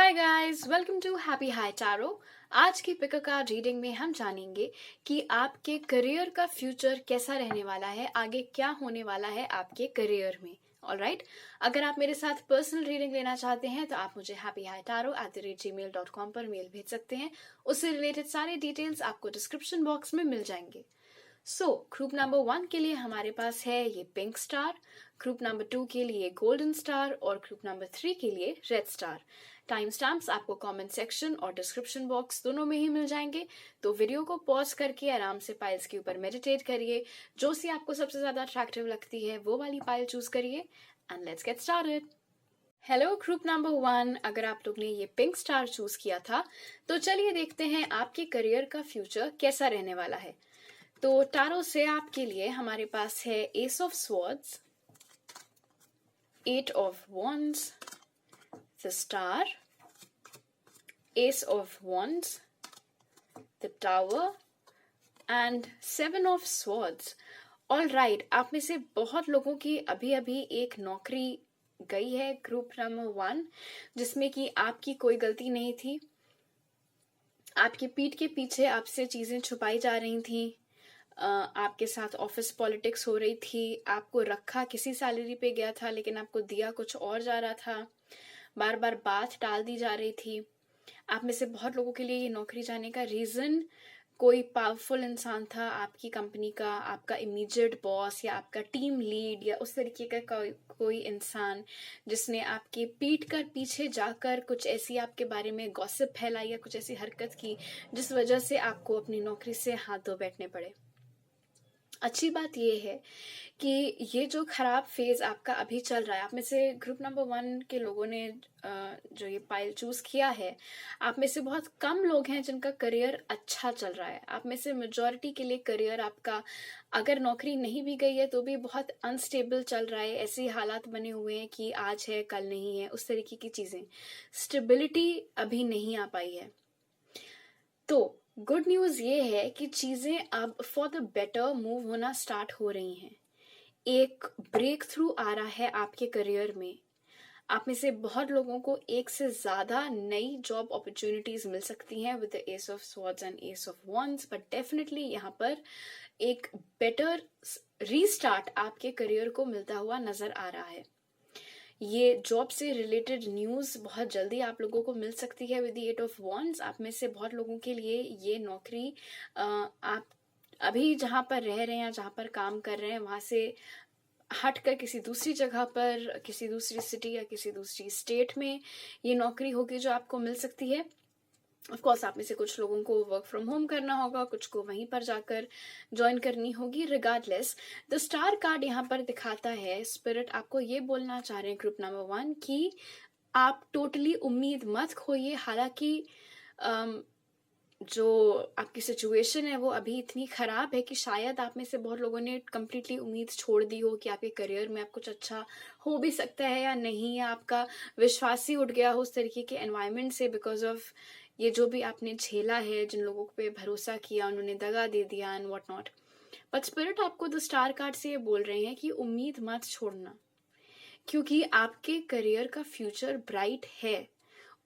Hi guys, welcome to Happy High Tarot. आज की pick card reading में हम जानेंगे कि आपके करियर का फ्यूचर कैसा रहने वाला है, आगे क्या होने वाला है आपके करियर में। ऑलराइट, अगर आप मेरे साथ पर्सनल रीडिंग लेना चाहते हैं तो आप मुझे happyhightarot@gmail.com पर मेल भेज सकते हैं। उससे रिलेटेड सारे डिटेल्स आपको डिस्क्रिप्शन बॉक्स में मिल जाएंगे। ग्रुप नंबर 1 के लिए हमारे पास है ये पिंक स्टार, ग्रुप नंबर 2 के लिए गोल्डन स्टार और ग्रुप नंबर 3 के लिए रेड स्टार। टाइम स्टैम्प्स आपको कमेंट सेक्शन और डिस्क्रिप्शन बॉक्स दोनों में ही मिल जाएंगे। तो वीडियो को पॉज करके आराम से पाइल्स के ऊपर मेडिटेट करिए। जो सी आपको सबसे ज्यादा अट्रैक्टिव लगती है वो वाली पाइल चूज करिए and let's get started. Hello group number 1, अगर आप लोग ने ये पिंक स्टार चूज किया था तो चलिए देखते हैं आपके करियर का फ्यूचर कैसा रहने वाला है। तो टारो से आपके लिए हमारे पास है S of swords, 8 of wands, the star, S of wands, the tower and 7 of swords. All right, आप में से बहुत लोगों की अभी अभी एक नौकरी गई है ग्रुप नंबर 1, जिसमें कि आपकी कोई गलती नहीं थी। आपकी पीठ के पीछे आपसे चीजें छुपाई जा रही थी। आपके साथ ऑफिस पॉलिटिक्स हो रही थी। आपको रखा किसी सैलरी पे गया था लेकिन आपको दिया कुछ और जा रहा था। बार बार बात टाल दी जा रही थी। आप में से बहुत लोगों के लिए ये नौकरी जाने का रीजन कोई पावरफुल इंसान था आपकी कंपनी का, आपका इमीडिएट बॉस या आपका टीम लीड या उस तरीके का कोई इंसान जिसने आपके पीठ कर पीछे जाकर कुछ ऐसी आपके बारे में गॉसिप फैलाई या कुछ ऐसी हरकत की जिस वजह से आपको अपनी नौकरी से हाथ धो बैठने पड़े। अच्छी बात यह है कि ये जो खराब फेज आपका अभी चल रहा है, आप में से ग्रुप नंबर 1 के लोगों ने जो ये पाइल चूज किया है, आप में से बहुत कम लोग हैं जिनका करियर अच्छा चल रहा है। आप में से मेजॉरिटी के लिए करियर आपका, अगर नौकरी नहीं भी गई है तो भी बहुत अनस्टेबल चल रहा है। ऐसे हालात बने हुए हैं कि आज है कल नहीं है, उस तरीके की चीजें, स्टेबिलिटी अभी नहीं आ पाई है। तो गुड न्यूज ये है कि चीजें अब फॉर द बेटर मूव होना स्टार्ट हो रही हैं। एक ब्रेक थ्रू आ रहा है आपके करियर में। आप में से बहुत लोगों को एक से ज्यादा नई जॉब अपॉर्चुनिटीज मिल सकती हैं with the S of swords and S of wands, but definitely यहाँ पर एक बेटर रीस्टार्ट आपके करियर को मिलता हुआ नजर आ रहा है। ये जॉब से रिलेटेड न्यूज बहुत जल्दी आप लोगों को मिल सकती है विद द 8 ऑफ वॉन्ड्स। आप में से बहुत लोगों के लिए ये नौकरी आप अभी जहां पर रह रहे हैं, जहां पर काम कर रहे हैं, वहां से हटकर किसी दूसरी जगह पर, किसी दूसरी सिटी या किसी दूसरी स्टेट में ये नौकरी होगी जो आपको मिल सकती है। ऑफ कोर्स आप में से कुछ लोगों को वर्क फ्रॉम होम करना होगा, कुछ को वहीं पर जाकर ज्वाइन करनी होगी। रिगार्डलेस, द स्टार कार्ड यहाँ पर दिखाता है, स्पिरिट आपको ये बोलना चाह रहे हैं ग्रुप नंबर 1 कि आप टोटली उम्मीद मत खोइए। हालांकि जो आपकी सिचुएशन है वो अभी इतनी खराब है कि शायद आप में से बहुत लोगों ने कंप्लीटली उम्मीद छोड़ दी हो कि आपके करियर में आप कुछ अच्छा हो भी सकता है या नहीं, या आपका विश्वास ही उठ गया हो उस तरीके के एनवायरनमेंट से, बिकॉज ऑफ ये जो भी आपने झेला है, जिन लोगों पे भरोसा किया उन्होंने दगा दे दिया and what not. But spirit आपको द स्टार कार्ड से ये बोल रहे हैं कि उम्मीद मत छोड़ना, क्योंकि आपके करियर का फ्यूचर ब्राइट है।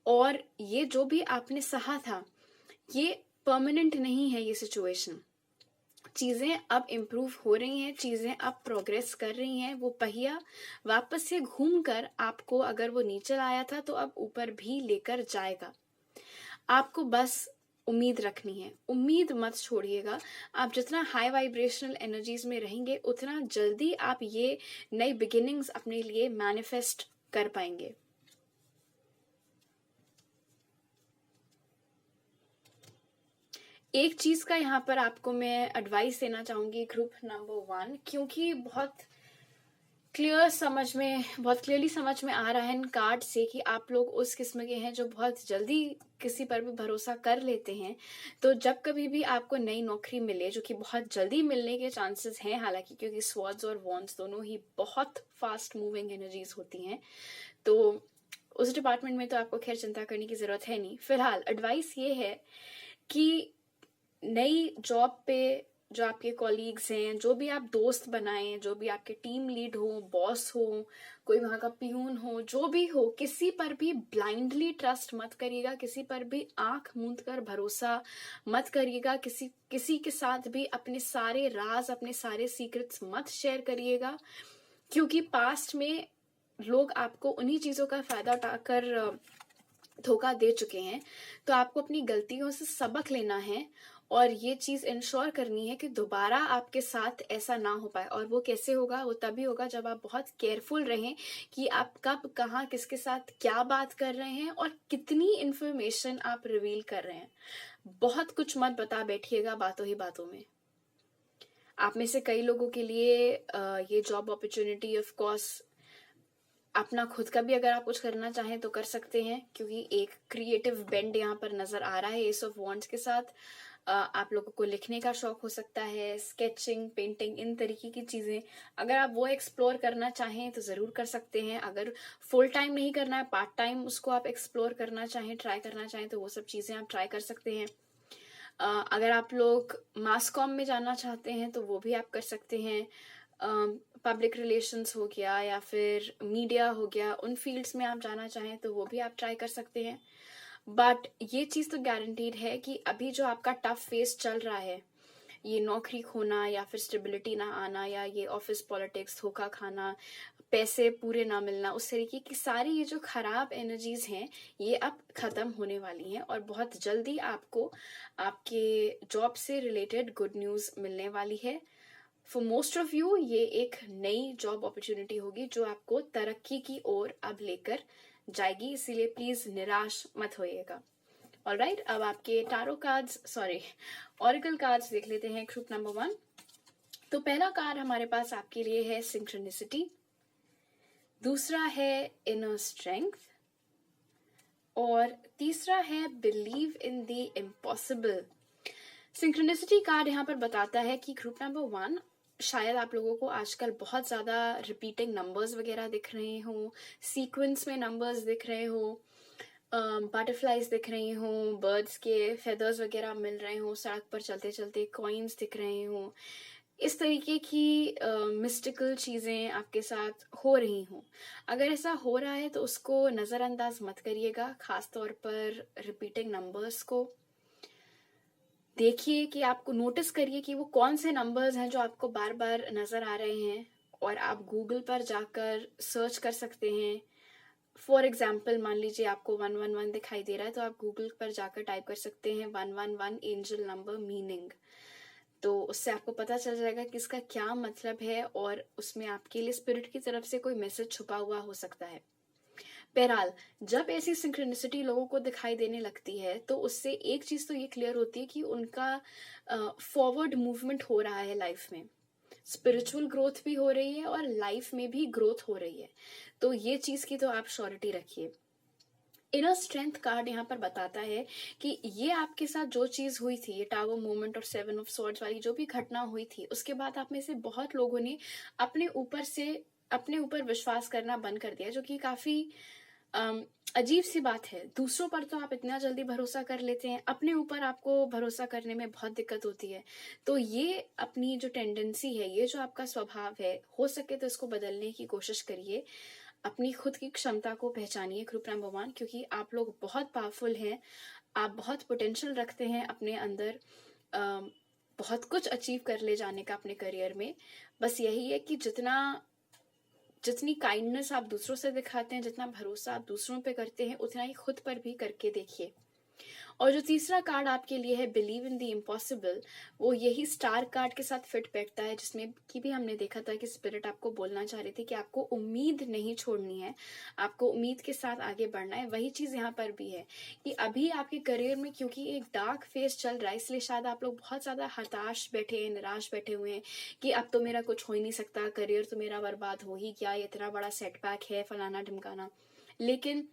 और ये जो भी आपने सहा था ये परमानेंट नहीं है। ये सिचुएशन, चीजें अब इम्प्रूव हो रही हैं, चीजें अब प्रोग्रेस कर रही हैं। वो पहिया वापस से घूमकर आपको, अगर वो नीचे आया था तो अब ऊपर भी लेकर जाएगा। आपको बस उम्मीद रखनी है, उम्मीद मत छोड़िएगा। आप जितना हाई वाइब्रेशनल एनर्जीज में रहेंगे उतना जल्दी आप ये नई बिगिनिंग्स अपने लिए मैनिफेस्ट कर पाएंगे। एक चीज का यहाँ पर आपको मैं एडवाइस देना चाहूंगी ग्रुप नंबर 1, क्योंकि बहुत क्लियरली समझ में आ रहा है इन कार्ड से कि आप लोग उस किस्म के हैं जो बहुत जल्दी किसी पर भी भरोसा कर लेते हैं। तो जब कभी भी आपको नई नौकरी मिले, जो कि बहुत जल्दी मिलने के चांसेस हैं हालांकि, क्योंकि स्वॉर्ड्स और वॉन्ड्स दोनों ही बहुत फास्ट मूविंग एनर्जीज होती हैं, तो उस डिपार्टमेंट में तो आपको खैर चिंता करने की जरूरत है नहीं। फिलहाल एडवाइस ये है कि नई जॉब पे जो आपके कॉलीग्स हैं, जो भी आप दोस्त बनाएं, जो भी आपके टीम लीड हो, बॉस हो, कोई वहां का पियून हो, जो भी हो, किसी पर भी ब्लाइंडली ट्रस्ट मत करिएगा, किसी पर भी आंख मूंद कर भरोसा मत करिएगा, किसी के साथ भी अपने सारे राज, अपने सारे सीक्रेट्स मत शेयर करिएगा, क्योंकि पास्ट में लोग आपको उन्हीं चीजों का फायदा उठाकर धोखा दे चुके हैं। तो आपको अपनी गलतियों से सबक लेना है और ये चीज इंश्योर करनी है कि दोबारा आपके साथ ऐसा ना हो पाए। और वो कैसे होगा? वो तभी होगा जब आप बहुत केयरफुल रहें कि आप कब, कहाँ, किसके साथ क्या बात कर रहे हैं और कितनी इंफॉर्मेशन आप रिवील कर रहे हैं। बहुत कुछ मत बता बैठिएगा बातों ही बातों में। आप में से कई लोगों के लिए ये जॉब अपॉर्चुनिटी ऑफ कोर्स अपना खुद का भी अगर आप कुछ करना चाहें तो कर सकते हैं, क्योंकि एक क्रिएटिव बेंड यहाँ पर नजर आ रहा है एस ऑफ वॉन्ड्स के साथ। आप लोगों को लिखने का शौक हो सकता है, स्केचिंग, पेंटिंग, इन तरीके की चीजें। अगर आप वो एक्सप्लोर करना चाहें तो जरूर कर सकते हैं। अगर फुल टाइम नहीं करना है, पार्ट टाइम उसको आप एक्सप्लोर करना चाहें, ट्राई करना चाहें, तो वो सब चीजें आप ट्राई कर सकते हैं। अगर आप लोग मास कॉम में जाना चाहते हैं तो वो भी आप कर सकते हैं। पब्लिक रिलेशंस हो गया या फिर मीडिया हो गया, उन फील्ड्स में आप जाना चाहें तो वो भी आप ट्राई कर सकते हैं। बट ये चीज तो गारंटीड है कि अभी जो आपका टफ फेस चल रहा है, ये नौकरी खोना या फिर स्टेबिलिटी ना आना या ये ऑफिस पॉलिटिक्स, धोखा खाना, पैसे पूरे ना मिलना, उस तरीके की सारी ये जो खराब एनर्जीज हैं, ये अब खत्म होने वाली हैं और बहुत जल्दी आपको आपके जॉब से रिलेटेड गुड न्यूज मिलने वाली है। फॉर मोस्ट ऑफ यू ये एक नई जॉब अपॉर्चुनिटी होगी जो आपको तरक्की की ओर अब लेकर जाएगी, इसीलिए प्लीज निराश मत होइएगा। ऑलराइट, अब आपके tarot cards, sorry, oracle cards देख लेते हैं ग्रुप नंबर 1। तो पहला कार्ड हमारे पास आपके लिए है सिंक्रोनिसिटी, दूसरा है इनर स्ट्रेंथ और तीसरा है believe in the impossible. Synchronicity card यहाँ पर बताता है कि ग्रुप नंबर 1, शायद आप लोगों को आजकल बहुत ज्यादा रिपीटिंग नंबर्स वगैरह दिख रहे हो, सीक्वेंस में नंबर्स दिख रहे हो, बटरफ्लाइज दिख रही हो, बर्ड्स के फेदर्स वगैरह मिल रहे हो, सड़क पर चलते चलते कॉइन्स दिख रहे हो, इस तरीके की मिस्टिकल चीजें आपके साथ हो रही हो। अगर ऐसा हो रहा है तो उसको नजरअंदाज मत करिएगा, खास तौर पर रिपीटिंग नंबर्स को देखिए कि आपको नोटिस करिए कि वो कौन से नंबर्स हैं जो आपको बार बार नजर आ रहे हैं, और आप गूगल पर जाकर सर्च कर सकते हैं। फॉर एग्जाम्पल, मान लीजिए आपको 111 दिखाई दे रहा है तो आप गूगल पर जाकर टाइप कर सकते हैं 111 एंजल नंबर मीनिंग, तो उससे आपको पता चल जाएगा कि इसका क्या मतलब है और उसमें आपके लिए स्पिरिट की तरफ से कोई मैसेज छुपा हुआ हो सकता है। बहरहाल, जब ऐसी सिंक्रोनिसिटी लोगों को दिखाई देने लगती है तो उससे एक चीज तो ये क्लियर होती है कि उनका फॉरवर्ड मूवमेंट हो रहा है लाइफ में, स्पिरिचुअल ग्रोथ भी हो रही है और लाइफ में भी ग्रोथ हो रही है। तो ये चीज की तो आप श्योरिटी रखिए। इनर स्ट्रेंथ कार्ड यहाँ पर बताता है कि ये आपके साथ जो चीज हुई थी, ये टावर मोमेंट और 7 ऑफ स्वॉर्ड्स वाली जो भी घटना हुई थी, उसके बाद आप में से बहुत लोगों ने अपने ऊपर विश्वास करना बंद कर दिया, जो कि काफी अजीब सी बात है। दूसरों पर तो आप इतना जल्दी भरोसा कर लेते हैं, अपने ऊपर आपको भरोसा करने में बहुत दिक्कत होती है। तो ये अपनी जो टेंडेंसी है, ये जो आपका स्वभाव है, हो सके तो इसको बदलने की कोशिश करिए। अपनी खुद की क्षमता को पहचानिए ग्रुप नंबर 1, क्योंकि आप लोग बहुत पावरफुल हैं, आप बहुत पोटेंशियल रखते हैं अपने अंदर, बहुत कुछ अचीव कर ले जाने का अपने करियर में। बस यही है कि जितनी काइंडनेस आप दूसरों से दिखाते हैं, जितना भरोसा आप दूसरों पे करते हैं, उतना ही खुद पर भी करके देखिए। और जो तीसरा कार्ड आपके लिए है बिलीव इन द इम्पॉसिबल, वो यही स्टार कार्ड के साथ फिट बैठता है, जिसमें कि भी हमने देखा था कि स्पिरिट आपको बोलना चाह रही थी कि आपको उम्मीद नहीं छोड़नी है, आपको उम्मीद के साथ आगे बढ़ना है। वही चीज यहाँ पर भी है कि अभी आपके करियर में क्योंकि एक डार्क फेज चल रहा है, इसलिए शायद आप लोग बहुत ज्यादा हताश बैठे हैं, निराश बैठे हुए हैं कि अब तो मेरा कुछ हो ही नहीं सकता, करियर तो मेरा बर्बाद हो ही गया, ये इतना बड़ा सेटबैक है, फलाना ढिमकाना। लेकिन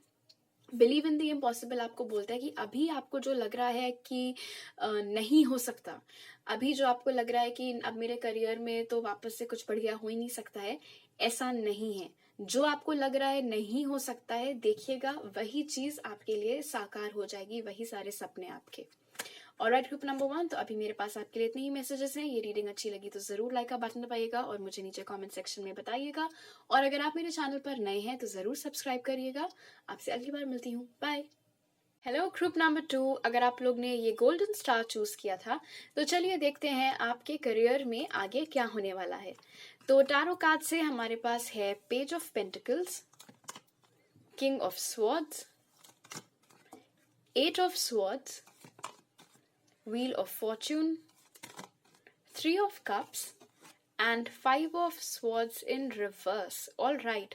बिलीव इन द इम्पॉसिबल आपको बोलता है कि अभी आपको जो लग रहा है कि नहीं हो सकता, अभी जो आपको लग रहा है कि अब मेरे करियर में तो वापस से कुछ बढ़िया हो ही नहीं सकता है, ऐसा नहीं है। जो आपको लग रहा है नहीं हो सकता है, देखिएगा वही चीज आपके लिए साकार हो जाएगी, वही सारे सपने आपके। ऑलराइट ग्रुप नंबर 1, तो अभी मेरे पास आपके लिए इतने ही मैसेजेस हैं। ये रीडिंग अच्छी लगी तो जरूर लाइक का बटन दबाइएगा और मुझे नीचे कमेंट सेक्शन में बताइएगा। और अगर आप मेरे चैनल पर नए हैं तो जरूर सब्सक्राइब करिएगा। आपसे अगली बार मिलती हूँ, बाय। हेलो ग्रुप नंबर 2, अगर आप लोग ने ये गोल्डन स्टार चूज किया था तो चलिए देखते हैं आपके करियर में आगे क्या होने वाला है। तो टैरो कार्ड से हमारे पास है page of pentacles, king of swords, eight of swords, wheel of fortune, 3 of cups and 5 of swords in reverse. All right.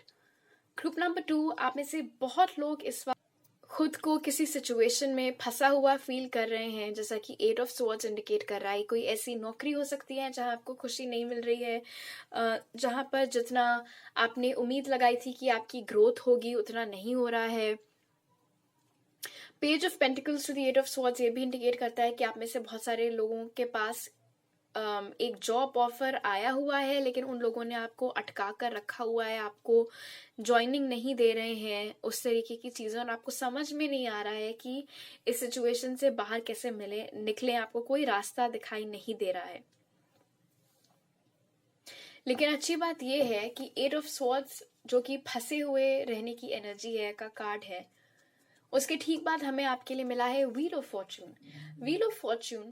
Group number 2, आप में से बहुत लोग इस वक्त खुद को किसी सिचुएशन में फंसा हुआ फील कर रहे हैं, जैसा कि 8 of swords इंडिकेट कर रहा है। कोई ऐसी नौकरी हो सकती है जहां आपको खुशी नहीं मिल रही है, जहां पर जितना आपने उम्मीद लगाई थी कि आपकी ग्रोथ होगी उतना नहीं हो रहा है। Page of pentacles to the 8 of swords ये भी इंडिकेट करता है कि आप में से बहुत सारे लोगों के पास एक जॉब ऑफर आया हुआ है, लेकिन उन लोगों ने आपको अटका कर रखा हुआ है, आपको ज्वाइनिंग नहीं दे रहे हैं, उस तरीके की चीजें, और आपको समझ में नहीं आ रहा है कि इस सिचुएशन से बाहर कैसे निकले, आपको कोई रास्ता दिखाई नहीं दे रहा है। लेकिन अच्छी बात यह है कि 8 of swords जो कि फंसे हुए रहने की एनर्जी है का कार्ड है, उसके ठीक बाद हमें आपके लिए मिला है wheel of Fortune. Wheel of Fortune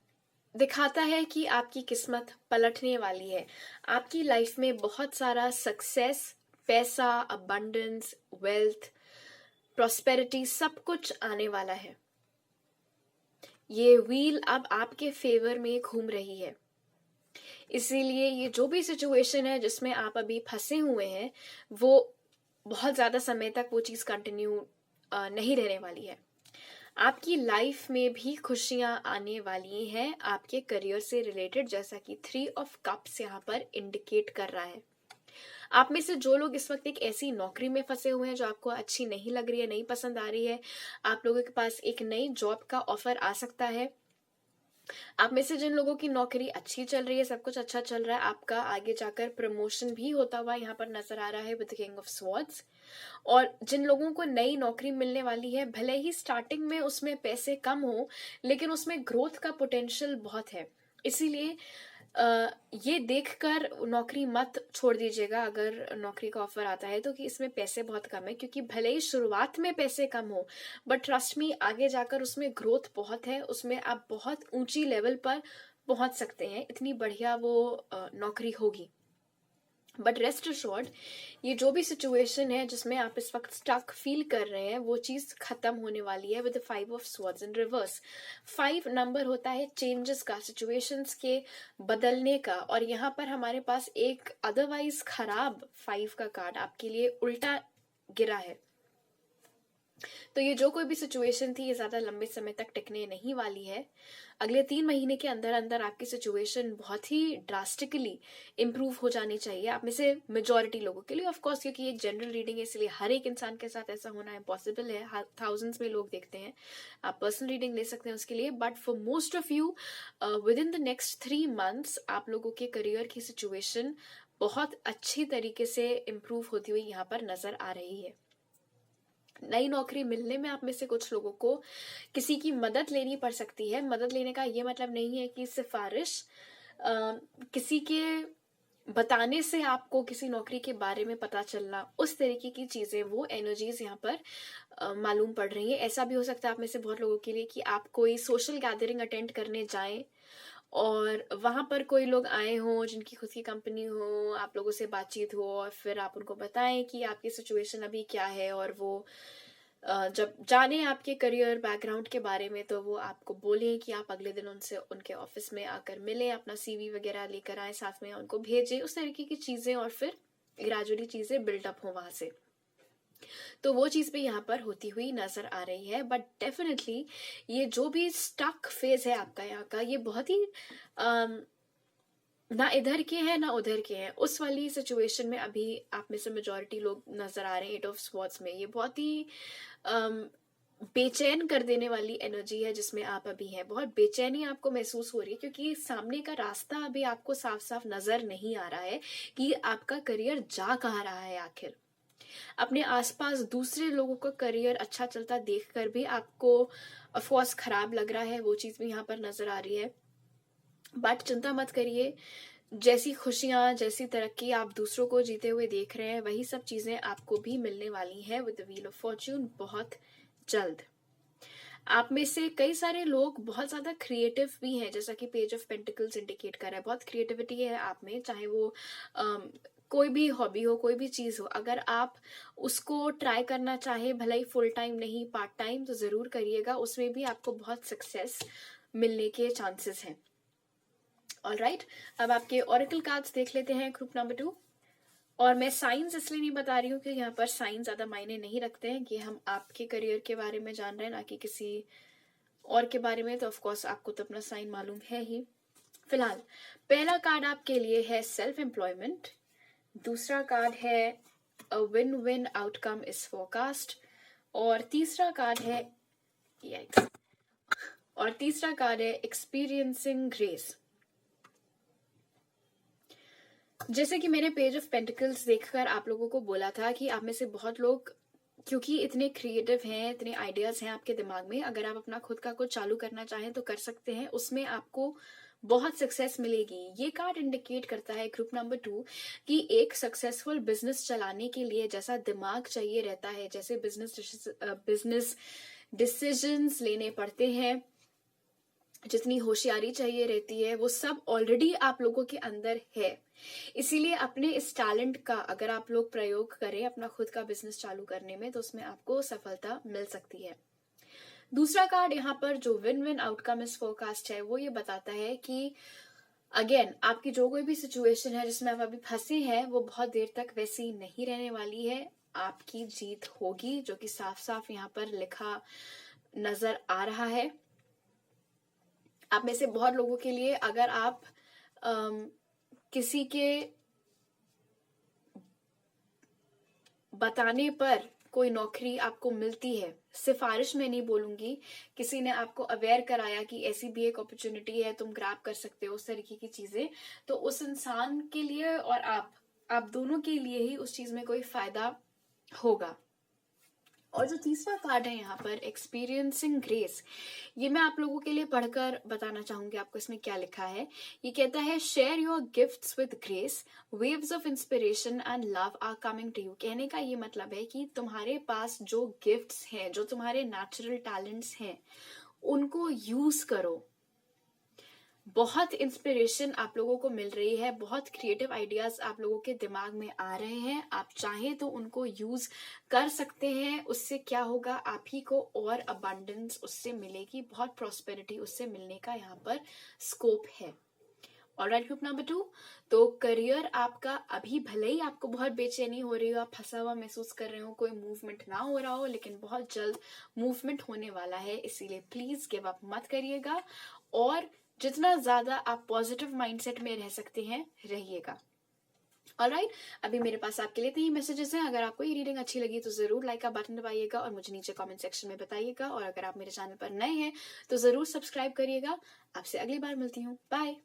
दिखाता है कि आपकी किस्मत पलटने वाली है। आपकी लाइफ में बहुत सारा सक्सेस, पैसा, अबंडेंस, वेल्थ, प्रॉस्पेरिटी सब कुछ आने वाला है। ये व्हील अब आपके फेवर में घूम रही है। इसीलिए ये जो भी सिचुएशन है जिसमें आप अभी फंसे हुए हैं, वो बहुत ज्यादा समय तक वो चीज कंटिन्यू नहीं रहने वाली है। आपकी लाइफ में भी खुशियां आने वाली हैं आपके करियर से रिलेटेड, जैसा कि 3 of cups यहाँ पर इंडिकेट कर रहा है। आप में से जो लोग इस वक्त एक ऐसी नौकरी में फंसे हुए हैं जो आपको अच्छी नहीं लग रही है, नहीं पसंद आ रही है, आप लोगों के पास एक नई जॉब का ऑफर आ सकता है। आप में से जिन लोगों की नौकरी अच्छी चल रही है, सब कुछ अच्छा चल रहा है, आपका आगे जाकर प्रमोशन भी होता हुआ यहाँ पर नजर आ रहा है विद किंग ऑफ स्वॉर्ड्स। और जिन लोगों को नई नौकरी मिलने वाली है, भले ही स्टार्टिंग में उसमें पैसे कम हो, लेकिन उसमें ग्रोथ का पोटेंशियल बहुत है। इसीलिए ये देखकर नौकरी मत छोड़ दीजिएगा अगर नौकरी का ऑफर आता है तो, कि इसमें पैसे बहुत कम है, क्योंकि भले ही शुरुआत में पैसे कम हो, बट ट्रस्ट मी आगे जाकर उसमें ग्रोथ बहुत है, उसमें आप बहुत ऊंची लेवल पर पहुंच सकते हैं, इतनी बढ़िया वो नौकरी होगी। बट रेस्ट अश्योर्ड, ये जो भी सिचुएशन है जिसमें आप इस वक्त स्टक फील कर रहे हैं, वो चीज खत्म होने वाली है with 5 of swords in reverse। 5 number होता है चेंजेस का, सिचुएशंस के बदलने का, और यहाँ पर हमारे पास एक अदरवाइज खराब 5 का कार्ड आपके लिए उल्टा गिरा है। तो ये जो कोई भी सिचुएशन थी, ये ज्यादा लंबे समय तक टिकने नहीं वाली है। अगले 3 महीने के अंदर अंदर आपकी सिचुएशन बहुत ही ड्रास्टिकली इंप्रूव हो जानी चाहिए आप में से मेजॉरिटी लोगों के लिए। ऑफ कोर्स क्योंकि एक जनरल रीडिंग है, इसलिए हर एक इंसान के साथ ऐसा होना इम्पॉसिबल है, थाउजेंड्स में लोग देखते हैं, आप पर्सनल रीडिंग ले सकते हैं उसके लिए। But for most of you with in the next 3 months आप लोगों के करियर की सिचुएशन बहुत अच्छी तरीके से इंप्रूव होती हुई यहाँ पर नजर आ रही है। नई नौकरी मिलने में आप में से कुछ लोगों को किसी की मदद लेनी पड़ सकती है। मदद लेने का ये मतलब नहीं है कि सिफारिश, किसी के बताने से आपको किसी नौकरी के बारे में पता चलना, उस तरीके की चीजें, वो एनर्जीज यहाँ पर मालूम पड़ रही है। ऐसा भी हो सकता है आप में से बहुत लोगों के लिए कि आप कोई सोशल गैदरिंग अटेंड करने जाएं और वहां पर कोई लोग आए हों जिनकी खुद की कंपनी हो, आप लोगों से बातचीत हो, और फिर आप उनको बताएं कि आपकी सिचुएशन अभी क्या है, और वो जब जाने आपके करियर बैकग्राउंड के बारे में तो वो आपको बोले कि आप अगले दिन उनसे उनके ऑफिस में आकर मिलें, अपना CV वगैरह लेकर आए, साथ में उनको भेजें, उस तरीके की चीजें, और फिर ग्रेजुअली चीजें बिल्डअप हो वहां से। तो वो चीज भी यहाँ पर होती हुई नजर आ रही है। बट डेफिनेटली ये जो भी स्टक फेज है आपका यहाँ का, ये बहुत ही ना इधर के हैं ना उधर के हैं, उस वाली सिचुएशन में अभी आप में से मेजॉरिटी लोग नजर आ रहे हैं 8 of swords में। ये बहुत ही बेचैन कर देने वाली एनर्जी है जिसमें आप अभी हैं। बहुत बेचैनी आपको महसूस हो रही है क्योंकि सामने का रास्ता अभी आपको साफ साफ नजर नहीं आ रहा है कि आपका करियर जा कहाँ रहा है आखिर। अपने आसपास दूसरे लोगों का करियर अच्छा चलता देखकर भी आपको ऑफ कोर्स खराब लग रहा है, वो चीज भी यहाँ पर नजर आ रही है। बट चिंता मत करिए, जैसी खुशियां, जैसी तरक्की आप दूसरों को जीते हुए देख रहे हैं, वही सब चीजें आपको भी मिलने वाली हैं with the wheel of Fortune बहुत जल्द। आप में से कई सारे लोग बहुत ज्यादा क्रिएटिव भी हैं, जैसा कि पेज ऑफ पेंटिकल्स इंडिकेट कर रहा है। बहुत क्रिएटिविटी है आप में, चाहे वो कोई भी हॉबी हो, कोई भी चीज हो, अगर आप उसको ट्राई करना चाहे, भले ही फुल टाइम नहीं पार्ट टाइम, तो जरूर करिएगा, उसमें भी आपको बहुत सक्सेस मिलने के चांसेस हैं। ऑलराइट, अब आपके ऑरेकल कार्ड्स देख लेते हैं ग्रुप नंबर 2। और मैं साइंस इसलिए नहीं बता रही हूँ कि यहाँ पर साइंस ज्यादा मायने नहीं रखते हैं, कि हम आपके करियर के बारे में जान रहे हैं, ना कि किसी और के बारे में। तो ऑफ कोर्स आपको तो अपना साइन मालूम है ही। फिलहाल पहला कार्ड आपके लिए है सेल्फ एम्प्लॉयमेंट, दूसरा कार्ड है a win win outcome is forecast, और तीसरा कार्ड है एक्सपीरियंसिंग ग्रेस। जैसे कि मैंने पेज ऑफ पेंटिकल्स देखकर आप लोगों को बोला था कि आप में से बहुत लोग, क्योंकि इतने क्रिएटिव हैं, इतने आइडियाज हैं आपके दिमाग में, अगर आप अपना खुद का कुछ चालू करना चाहें तो कर सकते हैं, उसमें आपको बहुत सक्सेस मिलेगी। ये कार्ड इंडिकेट करता है ग्रुप नंबर 2 कि एक सक्सेसफुल बिजनेस चलाने के लिए जैसा दिमाग चाहिए रहता है, जैसे बिजनेस डिसीजंस लेने पड़ते हैं, जितनी होशियारी चाहिए रहती है, वो सब ऑलरेडी आप लोगों के अंदर है। इसीलिए अपने इस टैलेंट का अगर आप लोग प्रयोग करें अपना खुद का बिजनेस चालू करने में, तो उसमें आपको सफलता मिल सकती है। दूसरा कार्ड यहाँ पर जो विन विन आउटकम इस फोरकास्ट है, वो ये बताता है कि अगेन आपकी जो कोई भी सिचुएशन है जिसमें आप अभी फंसे हैं, वो बहुत देर तक वैसी नहीं रहने वाली है। आपकी जीत होगी, जो कि साफ साफ यहाँ पर लिखा नजर आ रहा है। आप में से बहुत लोगों के लिए, अगर आप किसी के बताने पर कोई नौकरी आपको मिलती है, सिफारिश में नहीं बोलूंगी, किसी ने आपको अवेयर कराया कि ऐसी भी एक अपॉर्चुनिटी है, तुम ग्रैब कर सकते हो, उस तरीके की चीजें, तो उस इंसान के लिए और आप दोनों के लिए ही उस चीज में कोई फायदा होगा। और जो तीसरा कार्ड है यहाँ पर एक्सपीरियंसिंग ग्रेस, ये मैं आप लोगों के लिए पढ़कर बताना चाहूंगी आपको इसमें क्या लिखा है। ये कहता है share your gifts with grace, waves of inspiration and love are coming to you. कहने का ये मतलब है कि तुम्हारे पास जो गिफ्ट्स हैं, जो तुम्हारे नेचुरल टैलेंट्स हैं, उनको यूज करो। बहुत इंस्पिरेशन आप लोगों को मिल रही है, बहुत क्रिएटिव आइडियाज आप लोगों के दिमाग में आ रहे हैं, आप चाहें तो उनको यूज कर सकते हैं। उससे क्या होगा, आप ही को और अबंडेंस उससे मिलेगी, बहुत प्रॉस्पेरिटी उससे मिलने का यहाँ पर स्कोप है। ऑलराइट ग्रुप नंबर 2, तो करियर आपका अभी भले ही आपको बहुत बेचैनी हो रही हो, आप फंसा हुआ महसूस कर रहे हो, कोई मूवमेंट ना हो रहा हो, लेकिन बहुत जल्द मूवमेंट होने वाला है, इसीलिए प्लीज गिव अप मत करिएगा, और जितना ज्यादा आप पॉजिटिव माइंडसेट में रह सकते हैं रहिएगा। ऑलराइट, अभी मेरे पास आपके लिए 3 मैसेजेस हैं। अगर आपको ये रीडिंग अच्छी लगी तो जरूर लाइक का बटन दबाइएगा और मुझे नीचे कमेंट सेक्शन में बताइएगा, और अगर आप मेरे चैनल पर नए हैं तो जरूर सब्सक्राइब करिएगा। आपसे अगली बार मिलती हूँ, बाय।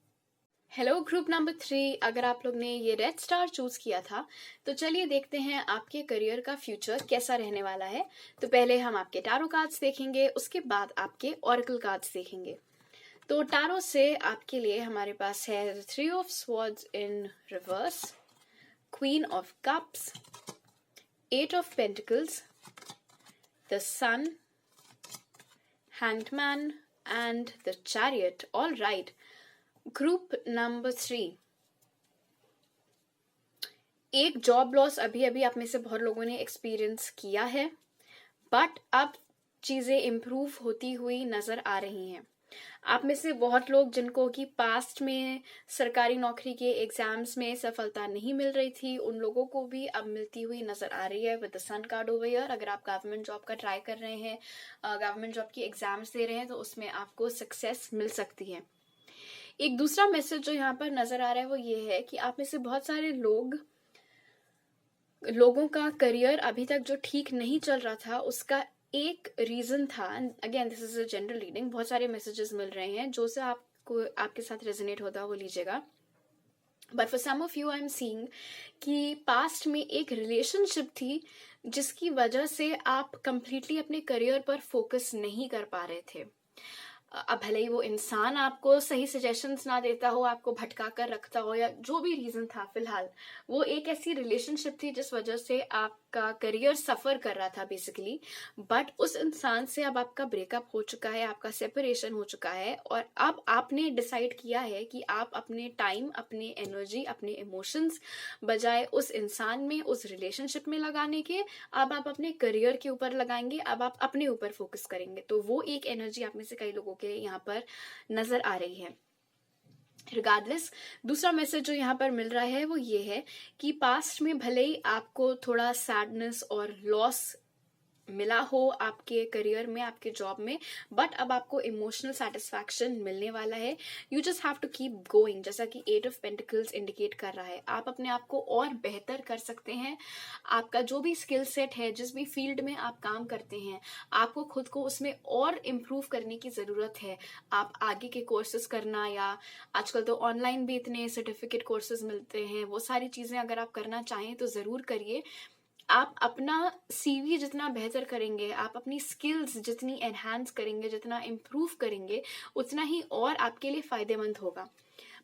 हेलो ग्रुप नंबर 3, अगर आप लोग ने ये रेड स्टार चूज किया था, तो चलिए देखते हैं आपके करियर का फ्यूचर कैसा रहने वाला है। तो पहले हम आपके टैरो कार्ड्स देखेंगे, उसके बाद आपके ऑरेकल कार्ड्स देखेंगे। तो टैरो से आपके लिए हमारे पास है 3 of swords in reverse, queen of cups, 8 of pentacles, the sun, hanged man and the chariot. All right, group number 3, एक जॉब लॉस अभी अभी आप में से बहुत लोगों ने एक्सपीरियंस किया है, बट अब चीजें इम्प्रूव होती हुई नजर आ रही हैं। आप में से बहुत लोग जिनको कि पास्ट में सरकारी नौकरी के एग्जाम्स में सफलता नहीं मिल रही थी, उन लोगों को भी अब मिलती हुई नजर आ रही है with the sun card over here. अगर आप गवर्नमेंट जॉब का ट्राई कर रहे हैं, गवर्नमेंट जॉब की एग्जाम्स दे रहे हैं, तो उसमें आपको सक्सेस मिल सकती है। एक दूसरा मैसेज जो यहाँ पर नजर आ रहा है वो ये है कि आप में से बहुत सारे लोगों का करियर अभी तक जो ठीक नहीं चल रहा था, उसका एक रीजन था, again this is a general reading, बहुत सारे मैसेजेस मिल रहे हैं, जो से आपको आपके साथ रेजोनेट होता है वो लीजिएगा। But for some of you I am seeing कि पास्ट में एक रिलेशनशिप थी जिसकी वजह से आप कंप्लीटली अपने करियर पर फोकस नहीं कर पा रहे थे। अब भले ही वो इंसान आपको सही सजेशंस ना देता हो, आपको भटका कर रखता हो, या जो भी रीजन था, फिलहाल वो एक ऐसी रिलेशनशिप थी जिस वजह से आपका करियर सफर कर रहा था बेसिकली। बट उस इंसान से अब आपका ब्रेकअप हो चुका है, आपका सेपरेशन हो चुका है, और अब आपने डिसाइड किया है कि आप अपने टाइम, अपने एनर्जी, अपने इमोशंस बजाय उस इंसान में, उस रिलेशनशिप में लगाने के, अब आप अपने करियर के ऊपर लगाएंगे, अब आप अपने ऊपर फोकस करेंगे। तो वो एक एनर्जी आप में से कई लोगों के यहाँ पर नजर आ रही है। रिगार्डलेस, दूसरा मैसेज जो यहाँ पर मिल रहा है वो ये है कि पास्ट में भले ही आपको थोड़ा सैडनेस और लॉस मिला हो आपके करियर में, आपके जॉब में, बट अब आपको इमोशनल सेटिस्फैक्शन मिलने वाला है। You just have to keep going, जैसा कि 8 ऑफ पेंटिकल्स इंडिकेट कर रहा है। आप अपने आप को और बेहतर कर सकते हैं। आपका जो भी स्किल सेट है, जिस भी फील्ड में आप काम करते हैं, आपको खुद को उसमें और इम्प्रूव करने की जरूरत है। आप आगे के कोर्सेज करना, या आजकल तो ऑनलाइन भी इतने सर्टिफिकेट कोर्सेज मिलते हैं, वो सारी चीजें अगर आप करना चाहें तो जरूर करिए। आप अपना सीवी जितना बेहतर करेंगे, आप अपनी स्किल्स जितनी एनहांस करेंगे, जितना इम्प्रूव करेंगे, उतना ही और आपके लिए फायदेमंद होगा।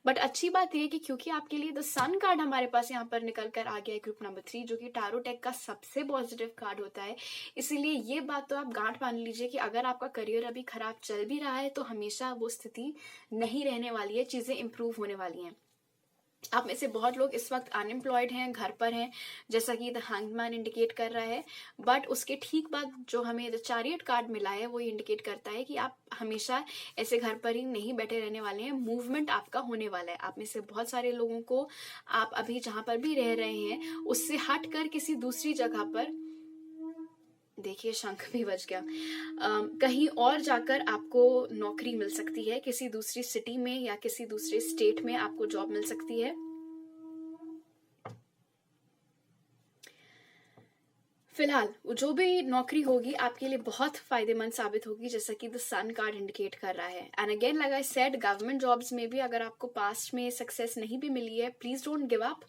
बट अच्छी बात यह है कि क्योंकि आपके लिए द सन कार्ड हमारे पास यहाँ पर निकल कर आ गया है, ग्रुप नंबर 3, जो कि टारो टेक का सबसे पॉजिटिव कार्ड होता है, इसीलिए ये बात तो आप गांठ बांध लीजिए कि अगर आपका करियर अभी खराब चल भी रहा है तो हमेशा वो स्थिति नहीं रहने वाली है, चीजें इंप्रूव होने वाली हैं। आप में से बहुत लोग इस वक्त अनएम्प्लॉयड हैं, घर पर हैं, जैसा कि द हैंगमैन इंडिकेट कर रहा है। बट उसके ठीक बाद जो हमें द चैरियट कार्ड मिला है वो इंडिकेट करता है कि आप हमेशा ऐसे घर पर ही नहीं बैठे रहने वाले हैं, मूवमेंट आपका होने वाला है। आप में से बहुत सारे लोगों को आप अभी जहां पर भी रह रहे हैं उससे हट कर किसी दूसरी जगह पर, देखिए शंख भी बज गया, कहीं और जाकर आपको नौकरी मिल सकती है, किसी दूसरी सिटी में या किसी दूसरे स्टेट में आपको जॉब मिल सकती है। फिलहाल जो भी नौकरी होगी आपके लिए बहुत फायदेमंद साबित होगी, जैसा कि द सन कार्ड इंडिकेट कर रहा है। And again like I said, government jobs में भी अगर आपको पास्ट में सक्सेस नहीं भी मिली है, प्लीज डोंट गिव अप।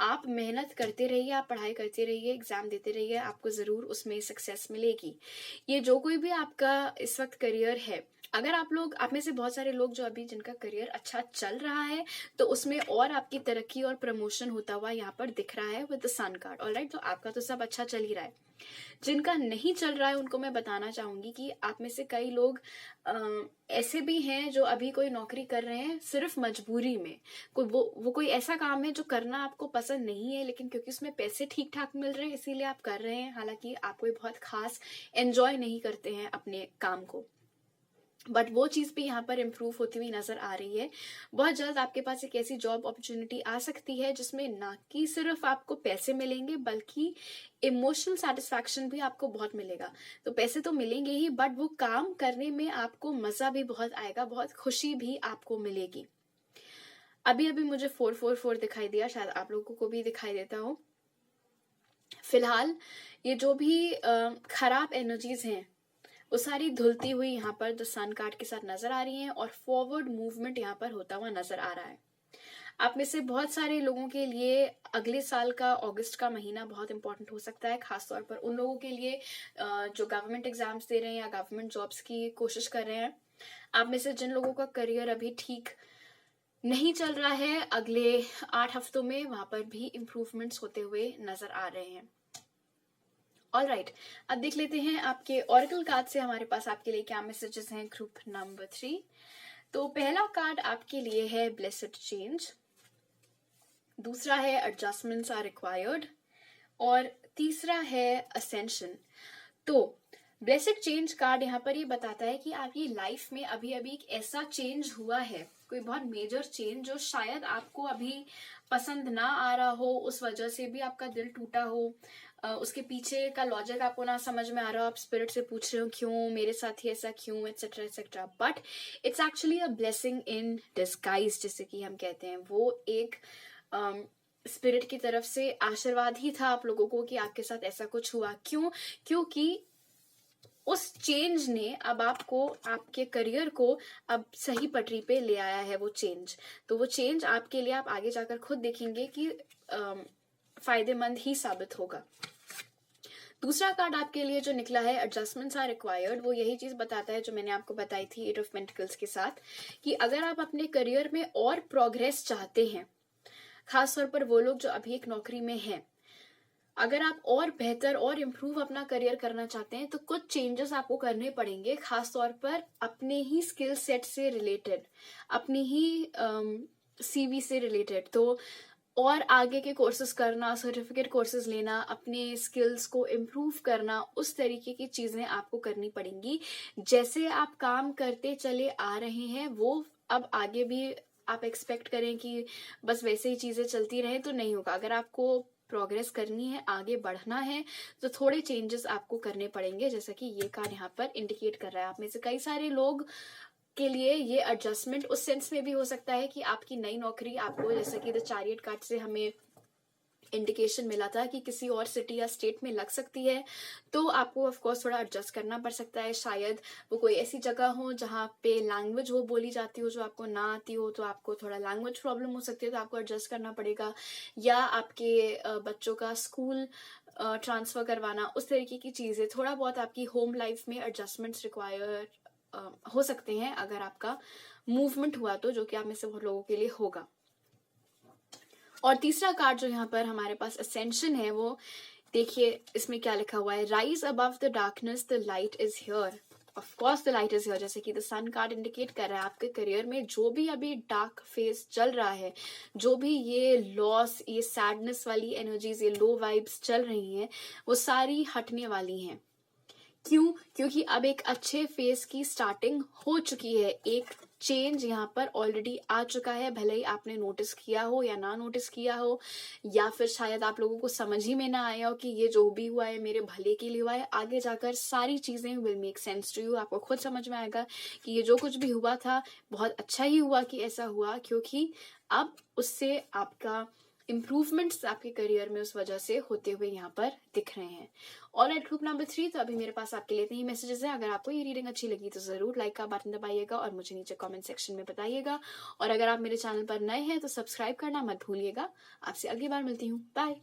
आप मेहनत करते रहिए, आप पढ़ाई करते रहिए, एग्जाम देते रहिए, आपको जरूर उसमें सक्सेस मिलेगी। ये जो कोई भी आपका इस वक्त करियर है, अगर आप में से बहुत सारे लोग जो अभी जिनका करियर अच्छा चल रहा है, तो उसमें और आपकी तरक्की और प्रमोशन होता हुआ यहाँ पर दिख रहा है with the sun card. Alright, तो आपका तो सब अच्छा चल ही रहा है। जिनका नहीं चल रहा है उनको मैं बताना चाहूंगी कि आप में से कई लोग ऐसे भी हैं जो अभी कोई नौकरी कर रहे हैं सिर्फ मजबूरी में। कोई वो कोई ऐसा काम है जो करना आपको पसंद नहीं है, लेकिन क्योंकि उसमें पैसे ठीक ठाक मिल रहे हैं इसीलिए आप कर रहे हैं, हालांकि आप कोई बहुत खास एंजॉय नहीं करते हैं अपने काम को। बट वो चीज भी यहाँ पर इम्प्रूव होती हुई नजर आ रही है। बहुत जल्द आपके पास एक ऐसी जॉब अपॉर्चुनिटी आ सकती है जिसमें ना कि सिर्फ आपको पैसे मिलेंगे, बल्कि इमोशनल सेटिस्फैक्शन भी आपको बहुत मिलेगा। तो पैसे तो मिलेंगे ही, बट वो काम करने में आपको मजा भी बहुत आएगा, बहुत खुशी भी आपको मिलेगी। अभी अभी मुझे 444 दिखाई दिया, शायद आप लोगों को भी दिखाई देता हो। फिलहाल ये जो भी खराब एनर्जीज हैं वो सारी धुलती हुई यहाँ पर द सन कार्ड के साथ नजर आ रही हैं, और फॉरवर्ड मूवमेंट यहाँ पर होता हुआ नजर आ रहा है। आप में से बहुत सारे लोगों के लिए अगले साल का अगस्त का महीना बहुत इंपॉर्टेंट हो सकता है, खासतौर पर उन लोगों के लिए जो गवर्नमेंट एग्जाम्स दे रहे हैं या गवर्नमेंट जॉब्स की कोशिश कर रहे हैं। आप में से जिन लोगों का करियर अभी ठीक नहीं चल रहा है, अगले 8 हफ्तों में वहां पर भी इम्प्रूवमेंट्स होते हुए नजर आ रहे हैं। ऑलराइट, अब देख लेते हैं आपके ऑरेकल कार्ड से हमारे पास आपके लिए क्या मैसेजेस हैं ग्रुप नंबर 3। तो पहला कार्ड आपके लिए है ब्लेस्ड चेंज, दूसरा है एडजस्टमेंट्स आर रिक्वायर्ड, और तीसरा है असेंशन। तो ब्लेस्ड चेंज कार्ड यहाँ पर ये बताता है कि आपकी लाइफ में अभी अभी एक ऐसा चेंज हुआ है, कोई बहुत मेजर चेंज जो शायद आपको अभी पसंद ना आ रहा हो, उस वजह से भी आपका दिल टूटा हो, उसके पीछे का लॉजिक आपको ना समझ में आ रहा हो, आप स्पिरिट से पूछ रहे हो क्यों मेरे साथ ही ऐसा क्यों, etcetera etcetera. But it's actually a blessing in disguise, जैसे कि हम कहते हैं। वो एक स्पिरिट की तरफ से आशीर्वाद ही था आप लोगों को कि आपके साथ ऐसा कुछ हुआ। क्यों? क्योंकि उस चेंज ने अब आपको, आपके करियर को अब सही पटरी पे ले आया है वो चेंज। तो वो चेंज आपके लिए, आप आगे जाकर खुद देखेंगे कि फायदेमंद ही साबित होगा। दूसरा कार्ड आपके लिए जो निकला है, एडजस्टमेंट्स आर रिक्वायर्ड, वो यही चीज बताता है जो मैंने आपको बताई थी 8 ऑफ पेंटिकल्स के साथ, कि अगर आप अपने करियर में और प्रोग्रेस चाहते हैं, खासतौर पर वो लोग जो अभी एक नौकरी में हैं, अगर आप और बेहतर और इम्प्रूव अपना करियर करना चाहते हैं तो कुछ चेंजेस आपको करने पड़ेंगे, खासतौर पर अपने ही स्किल सेट से रिलेटेड, अपनी ही सीवी से रिलेटेड। तो और आगे के कोर्सेज करना, सर्टिफिकेट कोर्सेज लेना, अपने स्किल्स को इम्प्रूव करना, उस तरीके की चीजें आपको करनी पड़ेंगी। जैसे आप काम करते चले आ रहे हैं वो अब आगे भी आप एक्सपेक्ट करें कि बस वैसे ही चीजें चलती रहें तो नहीं होगा। अगर आपको प्रोग्रेस करनी है, आगे बढ़ना है, तो थोड़े चेंजेस आपको करने पड़ेंगे, जैसा कि ये कार्ड यहाँ पर इंडिकेट कर रहा है। आप में से कई सारे लोग के लिए ये एडजस्टमेंट उस सेंस में भी हो सकता है कि आपकी नई नौकरी आपको, जैसा कि द चैरियट कार्ड से हमें इंडिकेशन मिला था कि किसी और सिटी या स्टेट में लग सकती है, तो आपको ऑफ कोर्स थोड़ा एडजस्ट करना पड़ सकता है। शायद वो कोई ऐसी जगह हो जहाँ पे लैंग्वेज वो बोली जाती हो जो आपको ना आती हो, तो आपको थोड़ा लैंग्वेज प्रॉब्लम हो सकती है, तो आपको एडजस्ट करना पड़ेगा। या आपके बच्चों का स्कूल ट्रांसफर करवाना, उस तरीके की चीजें, थोड़ा बहुत आपकी होम लाइफ में एडजस्टमेंट्स रिक्वायर हो सकते हैं अगर आपका मूवमेंट हुआ तो, जो कि आप में से बहुत लोगों के लिए होगा। और तीसरा कार्ड जो यहाँ पर हमारे पास असेंशन है, वो देखिए इसमें क्या लिखा हुआ है, rise above the darkness the light is here. Of course the light is here, जैसे कि द सन कार्ड इंडिकेट कर रहा है आपके करियर में जो भी अभी डार्क फेज चल रहा है, जो भी ये लॉस, ये सैडनेस वाली एनर्जीज, ये लो वाइब्स चल रही हैं, वो सारी हटने वाली हैं। क्यों? क्योंकि अब एक अच्छे फेज की स्टार्टिंग हो चुकी है, एक चेंज यहाँ पर ऑलरेडी आ चुका है। भले ही आपने नोटिस किया हो या ना नोटिस किया हो, या फिर शायद आप लोगों को समझ ही में ना आया हो कि ये जो भी हुआ है मेरे भले के लिए हुआ है, आगे जाकर सारी चीजें will make sense to you. आपको खुद समझ में आएगा कि ये जो कुछ भी हुआ था बहुत अच्छा ही हुआ कि ऐसा हुआ, क्योंकि अब उससे आपका इम्प्रूवमेंट्स आपके करियर में उस वजह से होते हुए यहाँ पर दिख रहे हैं। ऑलराइट, ग्रुप नंबर 3, तो अभी मेरे पास आपके लिए इतने ही मैसेजेस हैं। अगर आपको ये रीडिंग अच्छी लगी तो जरूर लाइक का बटन दबाइएगा और मुझे नीचे कमेंट सेक्शन में बताइएगा। और अगर आप मेरे चैनल पर नए हैं तो सब्सक्राइब करना मत भूलिएगा। आपसे अगली बार मिलती हूँ, बाय।